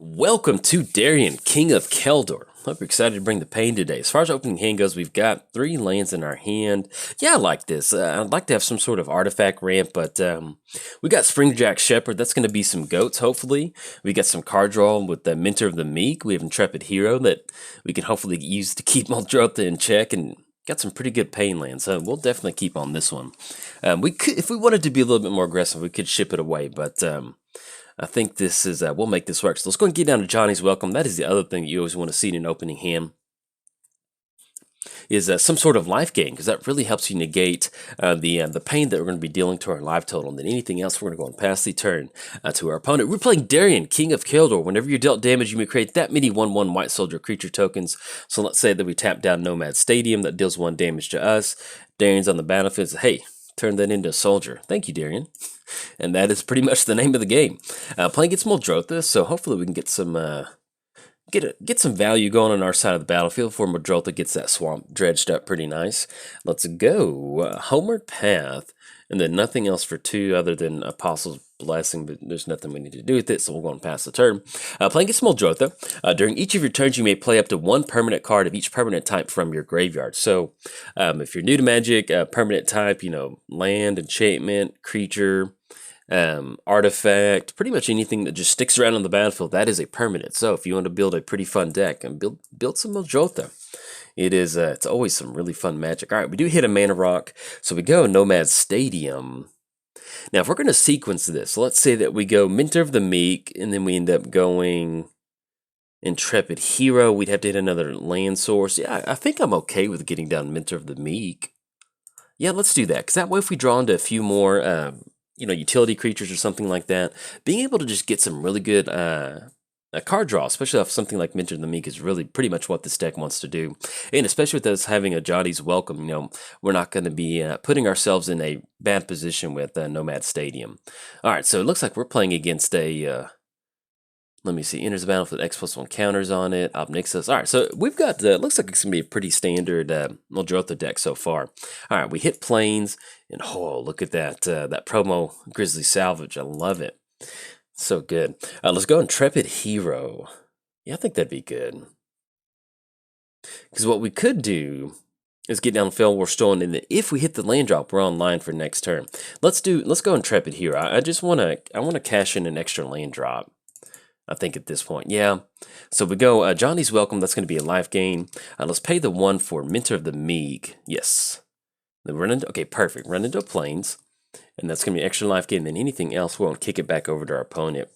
Welcome to Darien, King of Kjeldor. Hope you're excited to bring the pain today. As far as opening hand goes, we've got 3 lands in our hand. Yeah, I like this. I'd like to have some sort of artifact ramp, but we got Springjack Shepherd. That's going to be some goats, hopefully. We got some card draw with the Mentor of the Meek. We have Intrepid Hero that we can hopefully use to keep Muldrotha in check, and got some pretty good pain lands. So we'll definitely keep on this one. We could, if we wanted to be a little bit more aggressive, we could ship it away, but I think this is, we'll make this work. So let's go and get down to Johnny's Welcome. That is the other thing that you always want to see in an opening hand, is some sort of life gain, because that really helps you negate the pain that we're going to be dealing to our life total. And then anything else, we're going to go and pass the turn to our opponent. We're playing Darien, King of Kjeldor. Whenever you're dealt damage, you may create that many 1/1 white soldier creature tokens. So let's say that we tap down Nomad Stadium, that deals 1 damage to us. Darien's on the battlefield. Hey, turn that into a soldier. Thank you, Darien. And that is pretty much the name of the game. Playing against Muldrotha, so hopefully we can get some get some value going on our side of the battlefield before Muldrotha gets that swamp dredged up pretty nice. Let's go. Homeward Path, and then nothing else for 2 other than Apostle's Blessing, but there's nothing we need to do with it, so we'll go and pass the turn. Playing against Muldrotha, during each of your turns, you may play up to 1 permanent card of each permanent type from your graveyard. So, if you're new to Magic, permanent type, land, enchantment, creature, artifact, pretty much anything that just sticks around on the battlefield, that is a permanent. So, if you want to build a pretty fun deck, and build some Muldrotha. It's always some really fun magic. All right, we do hit a mana rock, so we go Nomad Stadium. Now, if we're going to sequence this, so let's say that we go Mentor of the Meek, and then we end up going Intrepid Hero. We'd have to hit another land source. Yeah, I think I'm okay with getting down Mentor of the Meek. Yeah, let's do that, because that way if we draw into a few more, utility creatures or something like that, being able to just get some really good a card draw, especially off something like Mentor of the Meek, is really pretty much what this deck wants to do. And especially with us having a Johnny's Welcome, we're not going to be putting ourselves in a bad position with Nomad Stadium. All right, so it looks like we're playing against a, let me see, enters the battlefield, X+1 counters on it, Obnixus. All right, so we've got, looks like it's going to be a pretty standard Muldrotha deck so far. All right, we hit Plains, and oh, look at that, that promo Grizzly Salvage. I love it. So good. Let's go Intrepid Hero. Yeah, I think that'd be good. Because what we could do is get down Fellwar Stone, and if we hit the land drop, we're online for next turn. Let's go Intrepid Hero. I want to cash in an extra land drop, I think, at this point. Yeah. So we go Johnny's Welcome. That's going to be a life gain. Let's pay the 1 for Mentor of the Meek. Yes. Then run into, okay, perfect. Run into Plains. And that's going to be extra life gain. Then anything else, we won't kick it back over to our opponent.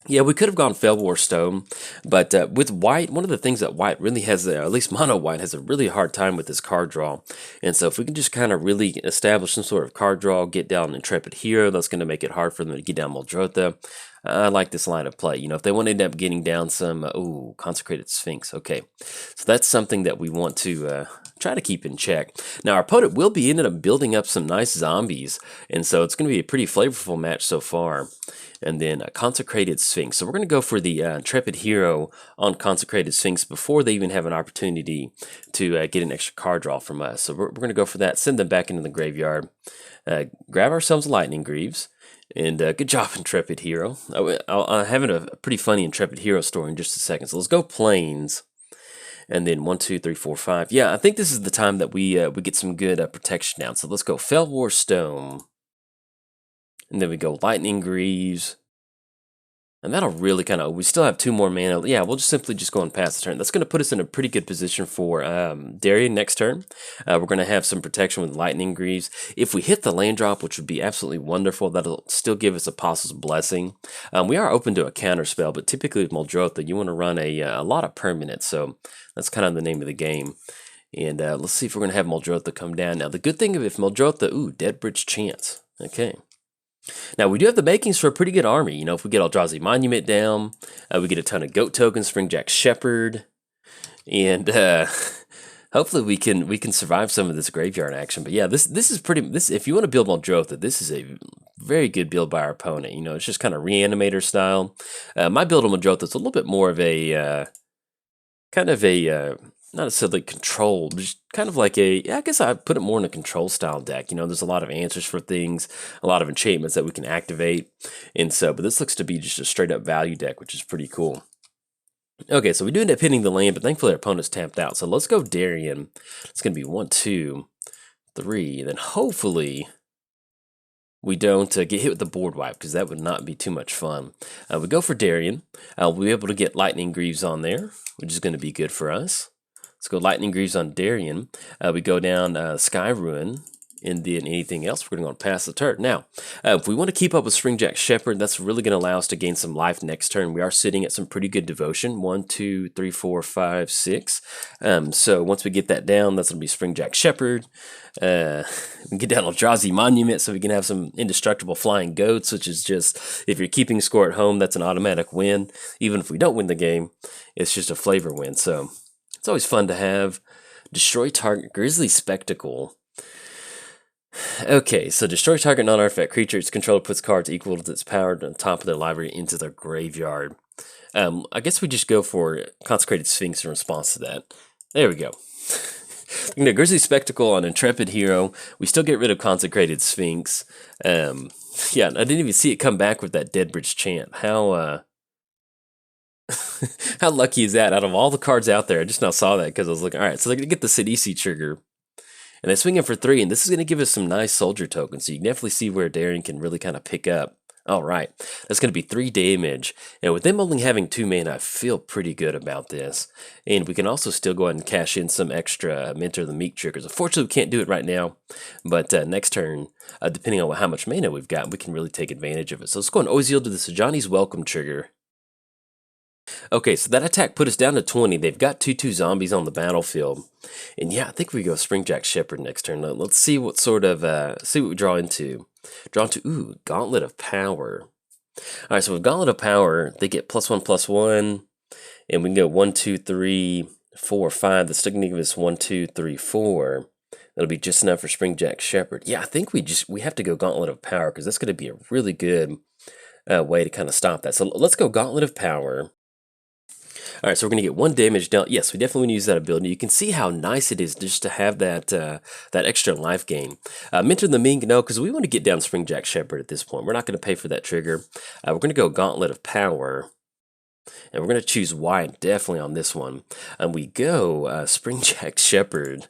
Yeah, we could have gone Fellwar Stone, but with white, one of the things that white really has, at least mono white, has a really hard time with is card draw. And so if we can just kind of really establish some sort of card draw, get down Intrepid Hero, that's going to make it hard for them to get down Muldrotha. I like this line of play. If they want to end up getting down some, Consecrated Sphinx. Okay, so that's something that we want to try to keep in check. Now, our opponent will be ended up building up some nice zombies, and so it's going to be a pretty flavorful match so far. And then Consecrated Sphinx. So we're going to go for the Intrepid Hero on Consecrated Sphinx before they even have an opportunity to get an extra card draw from us. So we're going to go for that, send them back into the graveyard, grab ourselves Lightning Greaves. And good job, Intrepid Hero. I'm having a pretty funny Intrepid Hero story in just a second. So let's go Plains. And then 1, 2, 3, 4, 5. Yeah, I think this is the time that we get some good protection down. So let's go Fellwar Stone. And then we go Lightning Greaves. And that'll really kind of, we still have 2 more mana. Yeah, we'll just simply go and pass the turn. That's going to put us in a pretty good position for Darien next turn. We're going to have some protection with Lightning Greaves. If we hit the land drop, which would be absolutely wonderful, that'll still give us Apostle's Blessing. We are open to a counter spell, but typically with Muldrotha, you want to run a lot of permanents. So that's kind of the name of the game. And let's see if we're going to have Muldrotha come down. Now, the good thing of if Muldrotha, Dead Bridge Chance. Okay. Now, we do have the makings for a pretty good army. If we get Eldrazi Monument down, we get a ton of goat tokens, Springjack Shepherd, and hopefully we can survive some of this graveyard action. But yeah, this is pretty. If you want to build Muldrotha, this is a very good build by our opponent. It's just kind of Reanimator style. My build on Muldrotha is a little bit more of a kind of a not necessarily control, but just kind of like a, yeah, I guess I'd put it more in a control style deck. You know, there's a lot of answers for things, a lot of enchantments that we can activate. And so, but this looks to be just a straight up value deck, which is pretty cool. Okay, so we do end up hitting the land, but thankfully our opponent's tapped out. So let's go Darien. It's going to be 1, 2, 3. Then hopefully we don't get hit with the board wipe, because that would not be too much fun. We go for Darien. We'll be able to get Lightning Greaves on there, which is going to be good for us. Let's go Lightning Greaves on Darien. We go down Sky Ruin, and then anything else, we're going to go pass the turn. Now, if we want to keep up with Springjack Shepherd, that's really going to allow us to gain some life next turn. We are sitting at some pretty good devotion. 1, 2, 3, 4, 5, 6. So once we get that down, that's going to be Springjack Shepherd. We can get down Eldrazi Monument, so we can have some indestructible flying goats, which is just, if you're keeping score at home, that's an automatic win. Even if we don't win the game, it's just a flavor win. So it's always fun to have. Destroy target Grizzly Spectacle. Okay, so destroy target non-artifact creature. Its controller puts cards equal to its power on top of their library into their graveyard. I guess we just go for Consecrated Sphinx in response to that. There we go. You know, Grizzly Spectacle on Intrepid Hero. We still get rid of Consecrated Sphinx. Yeah, I didn't even see it come back with that Deadbridge chant. How how lucky is that? Out of all the cards out there, I just now saw that because I was looking. All right, so they're gonna get the Sidisi trigger. And they swing in for 3, and this is going to give us some nice soldier tokens. So you can definitely see where Darien can really kind of pick up. All right, that's going to be 3 damage. And with them only having 2 mana, I feel pretty good about this. And we can also still go ahead and cash in some extra Mentor the Meek triggers. Unfortunately, we can't do it right now. But next turn, depending on how much mana we've got, we can really take advantage of it. So let's go and always yield to the Sejani's Welcome trigger. Okay, so that attack put us down to 20. They've got 2/2 zombies on the battlefield. And yeah, I think we go Springjack Shepherd next turn. Let's see what sort of, see what we draw into. Ooh, Gauntlet of Power. Alright, so with Gauntlet of Power, they get +1/+1. And we can go 1, 2, 3, 4, 5. That's still going to give us 1, 2, 3, 4. That'll be just enough for Springjack Shepherd. Yeah, I think we have to go Gauntlet of Power, because that's going to be a really good way to kind of stop that. So let's go Gauntlet of Power. Alright, so we're going to get 1 damage down. Yes, we definitely want to use that ability. You can see how nice it is just to have that that extra life gain. Mentor the Mink, no, because we want to get down Springjack Shepherd at this point. We're not going to pay for that trigger. We're going to go Gauntlet of Power. And we're going to choose White, definitely on this one. And we go Springjack Shepherd.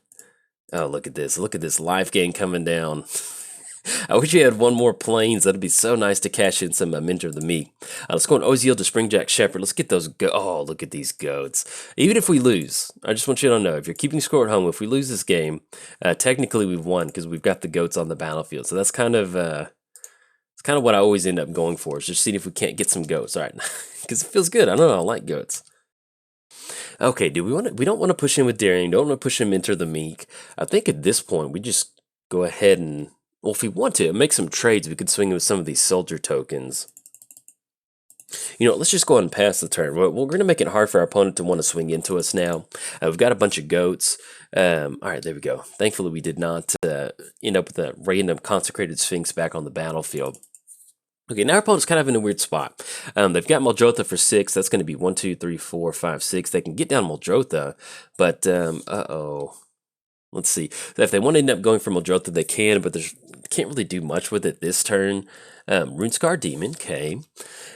Oh, look at this. Look at this life gain coming down. I wish you had 1 more planes. That'd be so nice to cash in some Mentor of the Meek. Let's go and always yield to Springjack Shepherd. Let's get those oh, look at these goats. Even if we lose, I just want you to know, if you're keeping score at home, if we lose this game, technically we've won because we've got the goats on the battlefield. So that's kind of it's kind of what I always end up going for, is just seeing if we can't get some goats. All right, because it feels good. I don't know. I like goats. Okay, we don't want to push in with Darien. Don't want to push him into the Meek. I think at this point we just go ahead and, well, if we want to make some trades, we could swing with some of these soldier tokens. You know, let's just go ahead and pass the turn. We're going to make it hard for our opponent to want to swing into us now. We've got a bunch of goats. All right, there we go. Thankfully, we did not end up with a random Consecrated Sphinx back on the battlefield. Okay, now our opponent's kind of in a weird spot. They've got Muldrotha for 6. That's going to be 1, 2, 3, 4, 5, 6. They can get down Muldrotha, but uh-oh. Let's see. If they want to end up going for Muldrotha, they can, but they can't really do much with it this turn. Runescar Demon, okay.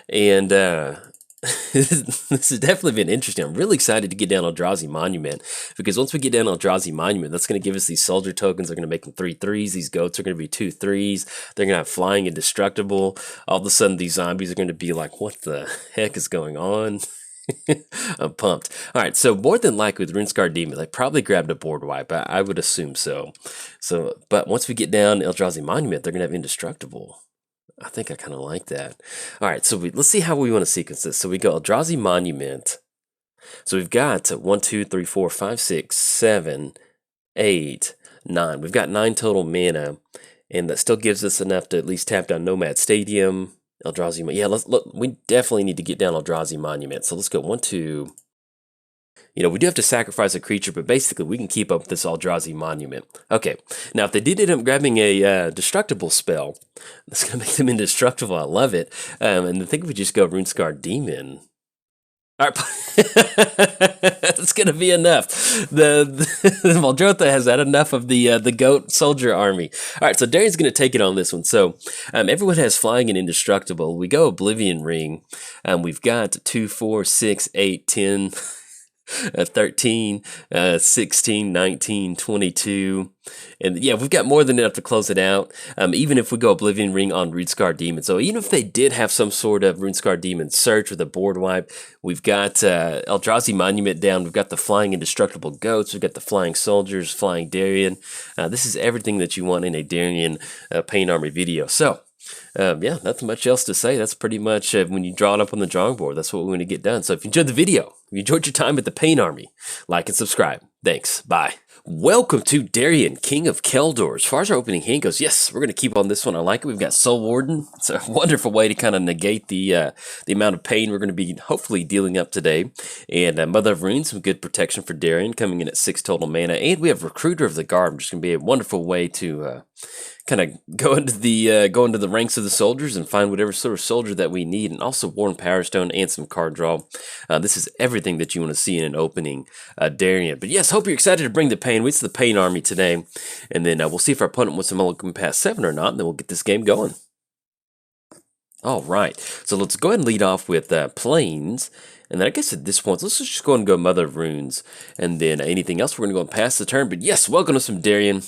And this has definitely been interesting. I'm really excited to get down Eldrazi Monument, because once we get down Eldrazi Monument, that's going to give us these soldier tokens. They're going to make them 3/3s. These goats are going to be 2/3s. They're going to have flying indestructible. All of a sudden, these zombies are going to be like, what the heck is going on? I'm pumped. All right, so more than likely with Runescar Demon, they probably grabbed a board wipe. I would assume so. But once we get down Eldrazi Monument, they're going to have indestructible. I think I kind of like that. All right, so let's see how we want to sequence this. So we go Eldrazi Monument. So we've got 1, 2, 3, 4, 5, 6, 7, 8, 9. We've got 9 total mana, and that still gives us enough to at least tap down Nomad Stadium. Eldrazi, yeah, look. We definitely need to get down Eldrazi Monument. So let's go 1, 2. You know, we do have to sacrifice a creature, but basically we can keep up with this Eldrazi Monument. Okay, now if they did end up grabbing a destructible spell, that's going to make them indestructible. I love it. And I think we just go Runescar Demon. All right. It's gonna be enough. The Muldrotha has had enough of the goat soldier army. All right, so Darien's gonna take it on this one. So everyone has flying and indestructible. We go Oblivion Ring. We've got 2, 4, 6, 8, 10. 13, 16, 19, 22. And yeah, we've got more than enough to close it out. Even if we go Oblivion Ring on Runescar Demon. So even if they did have some sort of Runescar Demon search with a board wipe, we've got Eldrazi Monument down. We've got the flying indestructible goats. We've got the flying soldiers, flying Darien. This is everything that you want in a Darien Pain Army video. So yeah, nothing much else to say. That's pretty much when you draw it up on the drawing board, that's what we're going to get done. So if you enjoyed the video, if you enjoyed your time at the Pain Army, like and subscribe. Thanks. Bye. Welcome to Darien, King of Kjeldor. As far as our opening hand goes, yes, we're going to keep on this one. I like it. We've got Soul Warden. It's a wonderful way to kind of negate the amount of pain we're going to be hopefully dealing up today. And Mother of Runes, some good protection for Darien, coming in at 6 total mana. And we have Recruiter of the Guard, which is going to be a wonderful way to kind of go into the ranks of the soldiers and find whatever sort of soldier that we need, and also Worn Power Stone and some card draw. This is everything that you want to see in an opening Darien. But yes, hope you're excited to bring the pain. It's the Pain Army today, and then we'll see if our opponent wants to mulligan past 7 or not, and then we'll get this game going. All right, so let's go ahead and lead off with Plains. And then I guess at this point, let's just go ahead and go Mother of Runes, and then anything else we're going to go and pass the turn. But yes, welcome to some Darien.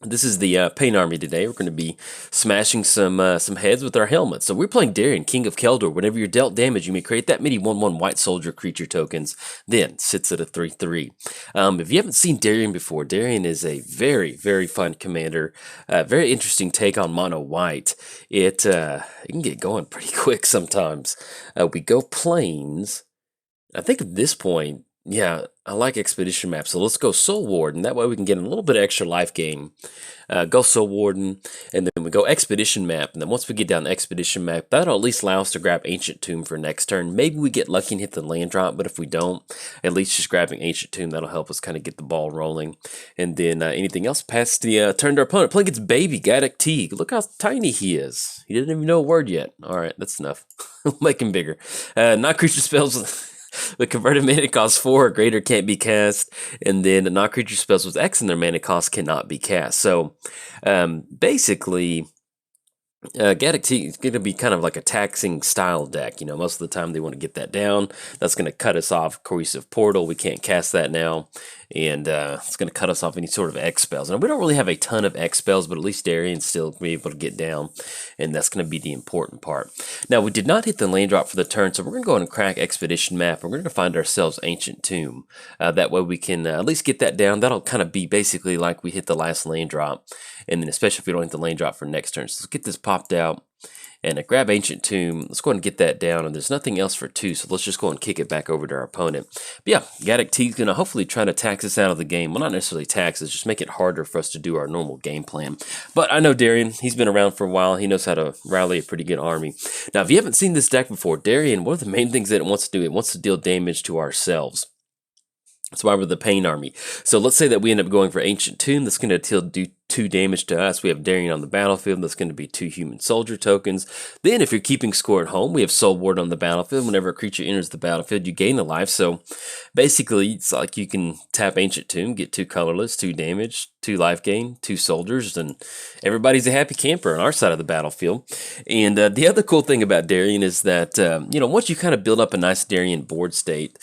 This is the Pain Army today. We're going to be smashing some heads with our helmets. So we're playing Darien, King of Kjeldor. Whenever you're dealt damage, you may create that many 1/1 white soldier creature tokens. Then sits at a 3/3. If you haven't seen Darien before, Darien is a very, very fun commander. Very interesting take on mono white. It can get going pretty quick sometimes. We go Plains. I think at this point, yeah, I like Expedition Map, so let's go Soul Warden. That way we can get a little bit of extra life gain. Go Soul Warden, and then we go Expedition Map. And then once we get down to Expedition Map, that'll at least allow us to grab Ancient Tomb for next turn. Maybe we get lucky and hit the land drop, but if we don't, at least just grabbing Ancient Tomb, that'll help us kind of get the ball rolling. And then anything else past the turn to our opponent. Playing against Baby Gaddock Teague. Look how tiny he is. He didn't even know a word yet. All right, that's enough. We'll make him bigger. Non-creature spells... The converted mana cost 4 or greater can't be cast, and then the non-creature spells with X in their mana cost cannot be cast. So basically, Gaddock Teague is going to be kind of like a taxing style deck. You know, most of the time they want to get that down. That's going to cut us off Cohesive Portal. We can't cast that now. And it's going to cut us off any sort of X spells. And we don't really have a ton of X spells, but at least Darien's still be able to get down. And that's going to be the important part. Now, we did not hit the land drop for the turn, so we're going to go ahead and crack Expedition Map. And we're going to find ourselves Ancient Tomb. That way we can at least get that down. That'll kind of be basically like we hit the last land drop. And then especially if we don't hit the land drop for next turn. So let's get this popped out. And grab Ancient Tomb. Let's go ahead and get that down. And there's nothing else for 2, so let's just go and kick it back over to our opponent. But yeah, Gaddock Teague's going to hopefully try to tax us out of the game. Well, not necessarily tax us, just make it harder for us to do our normal game plan. But I know Darien, he's been around for a while. He knows how to rally a pretty good army. Now, if you haven't seen this deck before, Darien, one of the main things that it wants to do, it wants to deal damage to ourselves. That's why we're the Pain Army. So let's say that we end up going for Ancient Tomb. That's going to do 2 damage to us. We have Darien on the battlefield. That's going to be 2 human soldier tokens. Then if you're keeping score at home, we have Soul Ward on the battlefield. Whenever a creature enters the battlefield, you gain a life. So basically, it's like you can tap Ancient Tomb, get 2 colorless, 2 damage, 2 life gain, 2 soldiers, and everybody's a happy camper on our side of the battlefield. And the other cool thing about Darien is that, you know, once you kind of build up a nice Darien board state,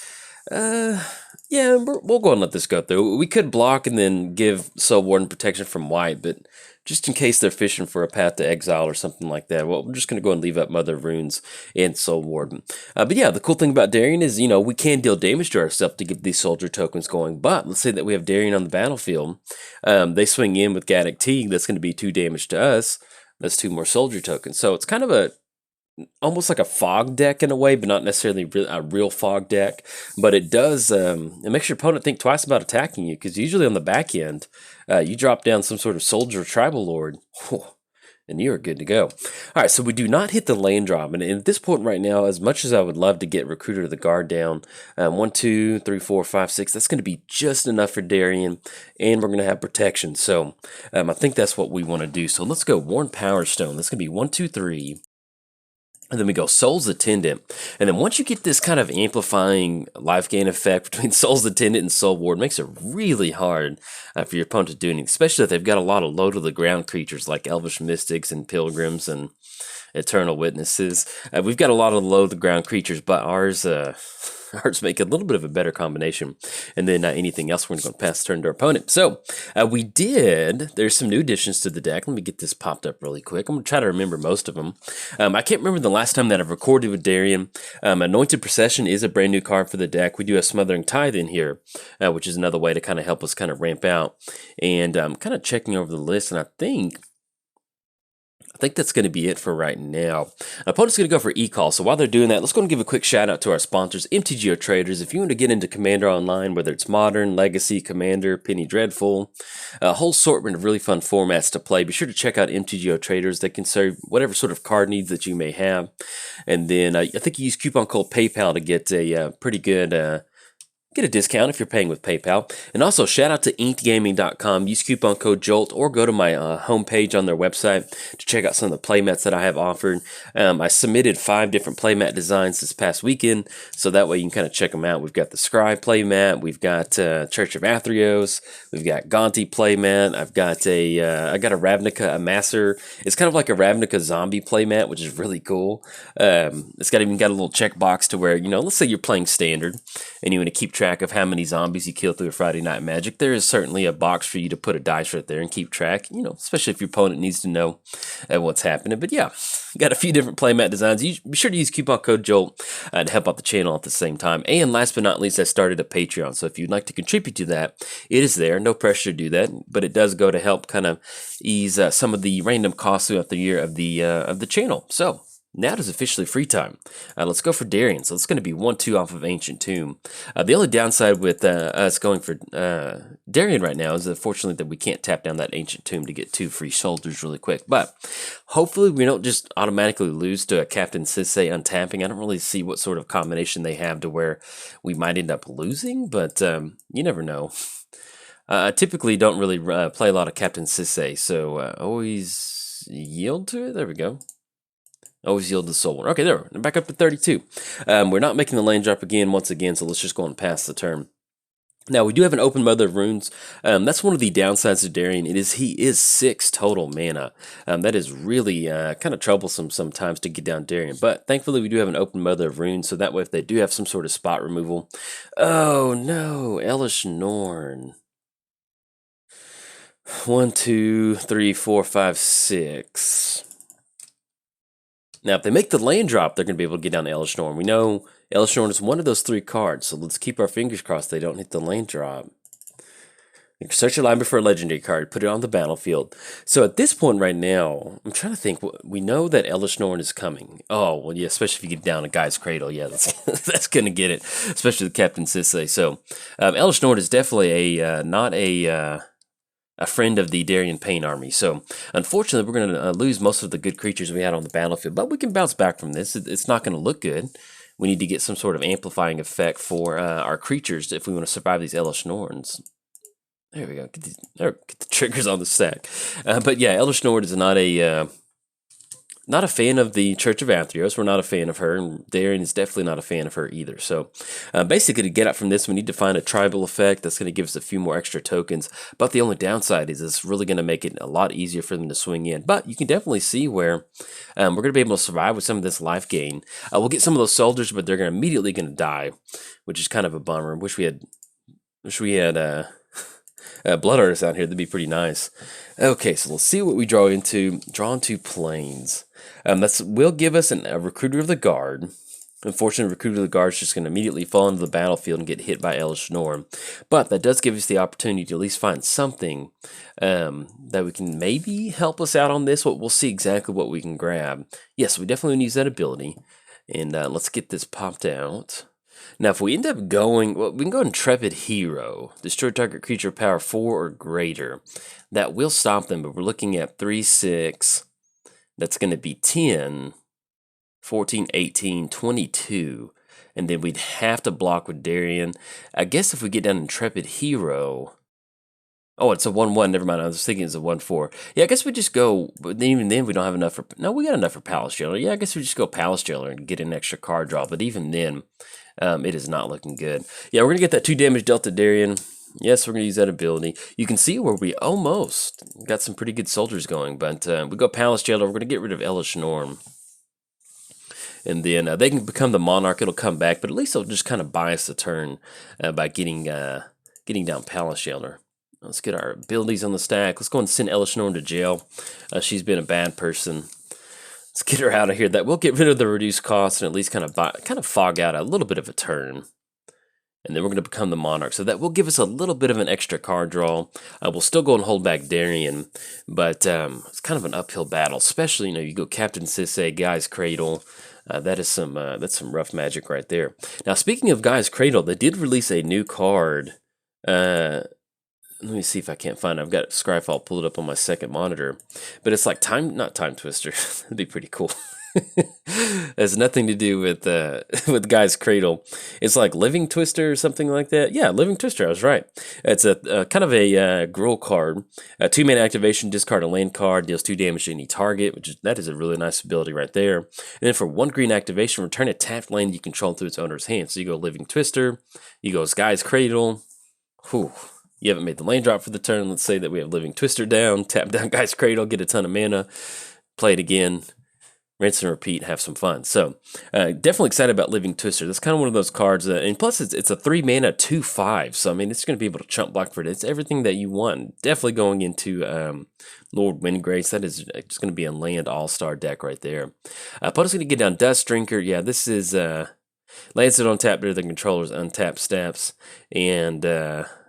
yeah, we'll go and let this go through. We could block and then give Soul Warden protection from white, but just in case they're fishing for a path to exile or something like that, well, we're just going to go and leave up Mother of Runes and Soul Warden. But yeah, the cool thing about Darien is, you know, we can deal damage to ourselves to get these soldier tokens going. But let's say that we have Darien on the battlefield. They swing in with Gaddock Teague. That's going to be 2 damage to us. That's 2 more soldier tokens. So it's kind of almost like a fog deck in a way, but not necessarily a real fog deck. But it does, it makes your opponent think twice about attacking you, because usually on the back end, you drop down some sort of soldier tribal lord, and you're good to go. All right, so we do not hit the land drop. And at this point right now, as much as I would love to get Recruiter of the Guard down, 1, 2, 3, 4, 5, 6, that's going to be just enough for Darien, and we're going to have protection. So I think that's what we want to do. So let's go Worn Power Stone. That's going to be 1, 2, 3. And then we go Soul's Attendant. And then once you get this kind of amplifying life gain effect between Soul's Attendant and Soul Ward, it makes it really hard for your opponent to do anything, especially if they've got a lot of low-to-the-ground creatures like Elvish Mystics and Pilgrims and Eternal Witnesses. We've got a lot of low-to-the-ground creatures, but ours make a little bit of a better combination. And then anything else, we're going to pass the turn to our opponent. So there's some new additions to the deck. Let me get this popped up really quick. I'm going to try to remember most of them. I can't remember the last time that I've recorded with Darien. Anointed Procession is a brand new card for the deck. We do have Smothering Tithe in here, which is another way to kind of help us kind of ramp out. And I'm kind of checking over the list, and I think that's going to be it for right now. Our opponent's going to go for E-Call. So while they're doing that, let's go and give a quick shout out to our sponsors, MTGOTraders. If you want to get into Commander Online, whether it's Modern, Legacy, Commander, Penny Dreadful, a whole assortment of really fun formats to play, be sure to check out MTGOTraders. They can serve whatever sort of card needs that you may have. And then I think you use coupon code PayPal to get a pretty good get a discount if you're paying with PayPal. And also, shout out to inkgaming.com. Use coupon code JOLT or go to my homepage on their website to check out some of the playmats that I have offered. I submitted 5 different playmat designs this past weekend, so that way you can kind of check them out. We've got the Scribe playmat, we've got Church of Athreos, we've got Gonti playmat, I got a Ravnica Amasser. It's kind of like a Ravnica zombie playmat, which is really cool. It's even got a little checkbox to where, let's say you're playing standard and you want to keep track of how many zombies you kill through a Friday Night Magic. There is certainly a box for you to put a dice right there and keep track, especially if your opponent needs to know what's happening. But yeah, got a few different playmat designs. Be sure to use coupon code JOLT to help out the channel at the same time. And last but not least, I started a Patreon. So if you'd like to contribute to that, it is there. No pressure to do that, but it does go to help kind of ease some of the random costs throughout the year of the channel. So now it is officially free time. Let's go for Darien. So it's going to be 1-2 off of Ancient Tomb. The only downside with us going for Darien right now is unfortunately that we can't tap down that Ancient Tomb to get 2 free soldiers really quick. But hopefully we don't just automatically lose to a Captain Sisay untapping. I don't really see what sort of combination they have to where we might end up losing, but you never know. I typically don't really play a lot of Captain Sisay, so always yield to it. There we go. Always yield to Soul. Okay, there. We're back up to 32. We're not making the land drop once again, so let's just go and pass the turn. Now, we do have an open Mother of Runes. That's one of the downsides of Darien. He is 6 total mana. That is really kind of troublesome sometimes to get down Darien. But thankfully, we do have an open Mother of Runes, so that way if they do have some sort of spot removal. Oh, no. Elesh Norn. 1, 2, 3, 4, 5, 6. Now, if they make the land drop, they're going to be able to get down to Elesh Norn. We know Elesh Norn is one of those 3 cards, so let's keep our fingers crossed they don't hit the land drop. Search your library for a legendary card, put it on the battlefield. So at this point right now, I'm trying to think, we know that Elesh Norn is coming. Oh, well, yeah, especially if you get down a Guy's Cradle. Yeah, that's going to get it, especially with Captain Sisay. So Elesh Norn is definitely not a friend of the Darien Pain Army. So, unfortunately, we're going to lose most of the good creatures we had on the battlefield, but we can bounce back from this. It's not going to look good. We need to get some sort of amplifying effect for our creatures if we want to survive these Elesh Norns. There we go. Get the triggers on the stack. But yeah, Elesh Norn is not a fan of the Church of Athreos. We're not a fan of her, and Darien is definitely not a fan of her either. So basically, to get out from this, we need to find a tribal effect that's going to give us a few more extra tokens. But the only downside is it's really going to make it a lot easier for them to swing in. But you can definitely see where we're going to be able to survive with some of this life gain. We'll get some of those soldiers, but they're immediately going to die, which is kind of a bummer. Wish we had Blood Artists out here. That'd be pretty nice. Okay, so let's see what we draw into. Draw into Plains. That will give us a Recruiter of the Guard. Unfortunately, Recruiter of the Guard is just going to immediately fall into the battlefield and get hit by Elesh Norn. But that does give us the opportunity to at least find something that we can maybe help us out on this. We'll see exactly what we can grab. Yes, we definitely use that ability. And let's get this popped out. Now, if we end up going, well, we can go Intrepid Hero. Destroy target creature power 4 or greater. That will stop them, but we're looking at 3, 6. That's going to be 10, 14, 18, 22. And then we'd have to block with Darien. I guess if we get down Intrepid Hero, Oh, it's a 1/1. Never mind. I was thinking it's a 1/4. Yeah, I guess we just go. But even then, we don't have enough for. No, we got enough for Palace Jailer. Yeah, I guess we just go Palace Jailer and get an extra card draw. But even then, it is not looking good. Yeah, we're gonna get that 2 damage dealt to Darien. Yes, we're gonna use that ability. You can see where we almost got some pretty good soldiers going. But we go Palace Jailer. We're gonna get rid of Elesh Norn. And then they can become the Monarch. It'll come back, but at least it'll just kind of buy us the turn by getting down Palace Jailer. Let's get our abilities on the stack. Let's go and send Elesh Norn to jail. She's been a bad person. Let's get her out of here. That will get rid of the reduced cost and at least kind of fog out a little bit of a turn. And then we're going to become the Monarch. So that will give us a little bit of an extra card draw. We'll still go and hold back Darien, but it's kind of an uphill battle. Especially, you go Captain Sisse, Guy's Cradle. That's some rough magic right there. Now, speaking of Guy's Cradle, they did release a new card. Let me see if I can't find it. I've got Scryfall pulled up on my second monitor. But it's like not Time Twister. That'd be pretty cool. It has nothing to do with Guy's Cradle. It's like Living Twister or something like that. Yeah, Living Twister, I was right. It's a kind of a Gruul card. 2-mana activation, discard a land card, deals 2 damage to any target, that is a really nice ability right there. And then for 1 green activation, return a tapped land you control through its owner's hand. So you go Living Twister, you go Guy's Cradle. Whew. You haven't made the lane drop for the turn. Let's say that we have Living Twister down, tap down Guy's Cradle, get a ton of mana, play it again, rinse and repeat, have some fun. So definitely excited about Living Twister. That's kind of one of those cards, and plus it's a 3-mana 2/5. So I mean, it's going to be able to chump block for it. It's everything that you want. Definitely going into Lord Windgrace. That is just going to be a land all-star deck right there. Opponent's going to get down Dust Drinker. Yeah, this is lands it on tap to the controller's untapped steps, and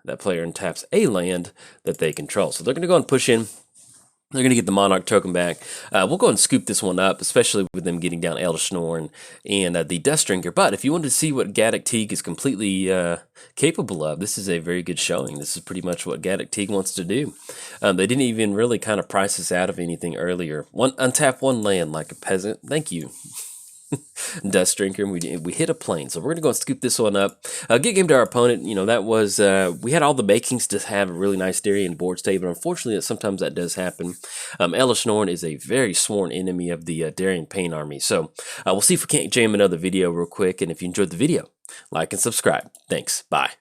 that player untaps a land that they control. So they're going to go and push in. They're going to get the Monarch token back. We'll go and scoop this one up, especially with them getting down Elesh Norn and the Dust Drinker. But if you wanted to see what Gaddock Teague is completely capable of, this is a very good showing. This is pretty much what Gaddock Teague wants to do. They didn't even really kind of price us out of anything earlier. Untap 1 land like a peasant. Thank you. Dust Drinker, and we hit a plane. So we're going to go and scoop this one up. Get game to our opponent. That was, we had all the makings to have a really nice Darien board state, but unfortunately, sometimes that does happen. Elesh Norn is a very sworn enemy of the Darien Pain Army. So we'll see if we can't jam another video real quick, and if you enjoyed the video, like and subscribe. Thanks. Bye.